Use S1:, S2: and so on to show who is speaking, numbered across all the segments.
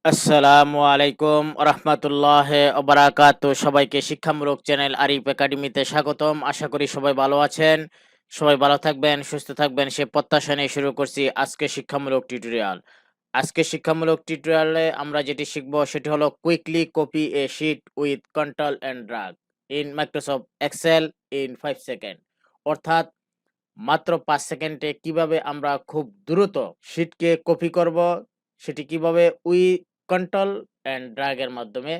S1: আসসালামু আলাইকুম রহমতুল্লাহ বারাকাতু। সবাইকে শিক্ষামূলক চ্যানেল আরিফ একাডেমিতে স্বাগতম। আশা করি সবাই ভালো আছেন, সবাই ভালো থাকবেন, সুস্থ থাকবেন সে প্রত্যাশা নিয়ে শুরু করছি আজকে শিক্ষামূলক টিউটোরিয়াল। আজকে শিক্ষামূলক টিউটোরিয়ালে আমরা যেটি শিখব সেটি হলো quickly copy a sheet with control and drag in Microsoft Excel in 5 second. অর্থাৎ মাত্র 5 সেকেন্ডে কিভাবে আমরা খুব দ্রুত শিটকে কপি করব, সেটি কিভাবে কন্ট্রোল অ্যান্ড ড্র্যাগ এর মাধ্যমে,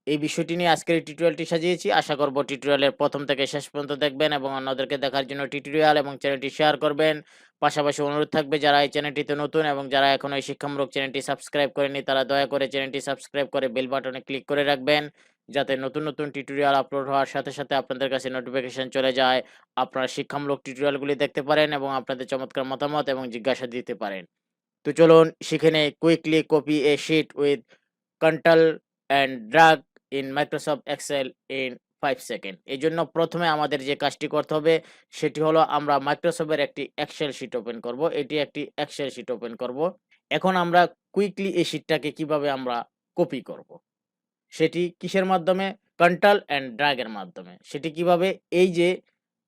S1: এই বিষয়টি নিয়ে আজকের এই টিউটোরিয়ালটি সাজিয়েছি। আশা করব টিউটোরিয়ালের প্রথম থেকে শেষ পর্যন্ত দেখবেন এবং অন্যদেরকে দেখার জন্য টিউটোরিয়াল এবং চ্যানেলটি শেয়ার করবেন। পাশাপাশি অনুরোধ থাকবে যারা এই চ্যানেলটিতে নতুন এবং যারা এখনো এই শিক্ষামূলক চ্যানেলটি সাবস্ক্রাইব করেনি তারা দয়া করে চ্যানেলটি সাবস্ক্রাইব করে বেল বাটনে ক্লিক করে রাখবেন, যাতে নতুন নতুন টিউটোরিয়াল আপলোড হওয়ার সাথে সাথে আপনাদের কাছে নোটিফিকেশন চলে যায়। আপনারা শিক্ষামূলক টিউটোরিয়ালগুলি দেখতে পারেন এবং আপনাদের চমৎকার মতামত এবং জিজ্ঞাসা দিতে পারেন। তো চলুন শিখে নেই quickly copy a sheet with control and drag in Microsoft Excel in 5 second. এই জন্য প্রথমে আমাদের যে কাজটি করতে হবে সেটি হলো আমরা মাইক্রোসফটের একটি এক্সেল শিট ওপেন করব। এটি একটি এক্সেল শিট ওপেন করব। এখন আমরা কুইকলি এই শিটটাকে কিভাবে আমরা কপি করব, সেটি কিসের মাধ্যমে? কন্ট্রোল অ্যান্ড ড্র্যাগ এর মাধ্যমে। সেটি কিভাবে? এই যে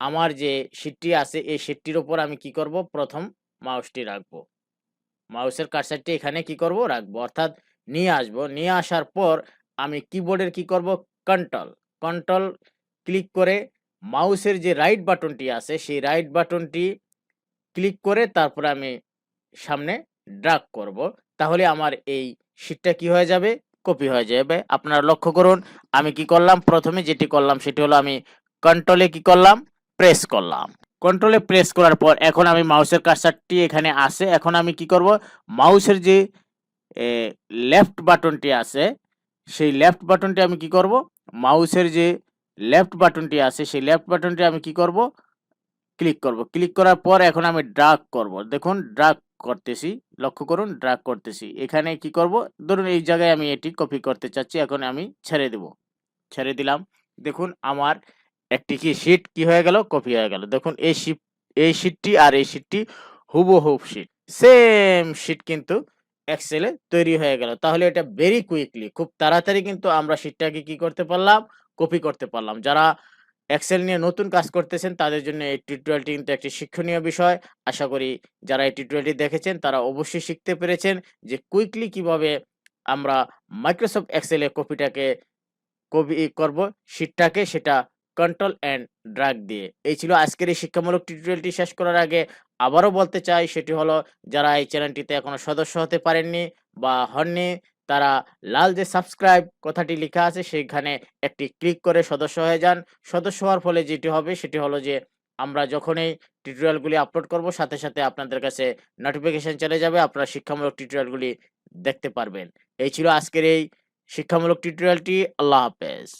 S1: আমার যে শিটটি আছে এই শিটটির উপর আমি কি করব, প্রথম মাউসটি রাখবো, মাউসের কার্সারটি এখানে কি করব, রাখবো, অর্থাৎ নিয়ে আসব। নিয়ে আসার পর আমি কিবোর্ডের কি করব, কন্ট্রোল ক্লিক করে মাউসের যে রাইট বাটনটি আছে সেই রাইট বাটনটি ক্লিক করে তারপরে আমি সামনে ড্র্যাগ করব। তাহলে আমার এই শিটটা কি হয়ে যাবে, কপি হয়ে যাবে। আপনারা লক্ষ্য করুন আমি কি করলাম, প্রথমে যেটি করলাম সেটি হলো আমি কন্ট্রোলে কি করলাম, প্রেস করলাম। কন্ট্রোলে প্রেস করার পর এখন আমি মাউসের কার্সারটি এখানে আছে, এখন আমি কি করব, মাউসের যে লেফট বাটনটি আছে সেই লেফট বাটনটি আমি কি করব, মাউসের যে লেফট বাটনটি আছে সেই লেফট বাটনটি আমি কি করব, ক্লিক করব। ক্লিক করার পর এখন আমি ড্র্যাগ করব। দেখুন ড্র্যাগ করতেছি, লক্ষ্য করুন ড্র্যাগ করতেছি। এখানে কি করব, ধরুন এই জায়গায় আমি এটি কপি করতে চাচ্ছি, এখন আমি ছেড়ে দেব, ছেড়ে দিলাম। দেখুন আমার একটি কি শিট কি হয়ে গেল, কপি হয়ে গেল। দেখুন এই শিটটি আর এই শিটটি হুবহু শিট, সেম শিট কিন্তু এক্সেলে তৈরি হয়ে গেল। তাহলে এটা ভেরি কুইকলি, খুব তাড়াতাড়ি কিন্তু আমরা শিটটাকে কি করতে পারলাম, কপি করতে পারলাম। যারা এক্সেল নিয়ে নতুন কাজ করতেছেন তাদের জন্য এই টিউটোরিয়ালটি কিন্তু একটি শিক্ষণীয় বিষয়। আশা করি যারা এই টিউটোরিয়ালটি দেখেছেন তারা অবশ্যই শিখতে পেরেছেন যে কুইকলি কিভাবে আমরা মাইক্রোসফট এক্সেলে কপি করব শিটটাকে, সেটা কন্ট্রোল অ্যান্ড ড্র্যাগ দিয়ে। এই ছিল আজকের এই শিক্ষামূলক টিউটোরিয়ালটি। শেষ করার আগে আবারও বলতে চাই, সেটি হলো যারা এই চ্যানেলটিতে এখনো সদস্য হতে পারেননি বা হননি তারা লাল যে সাবস্ক্রাইব কথাটি লেখা আছে সেখানে একটি ক্লিক করে সদস্য হয়ে যান। সদস্য হওয়ার ফলে যেটি হবে সেটি হলো যে আমরা যখনই টিউটোরিয়ালগুলি আপলোড করব সাথে সাথে আপনাদের কাছে নোটিফিকেশন চলে যাবে, আপনারা শিক্ষামূলক টিউটোরিয়ালগুলি দেখতে পারবেন। এই ছিল আজকের এই শিক্ষামূলক টিউটোরিয়ালটি। আল্লাহ হাফেজ।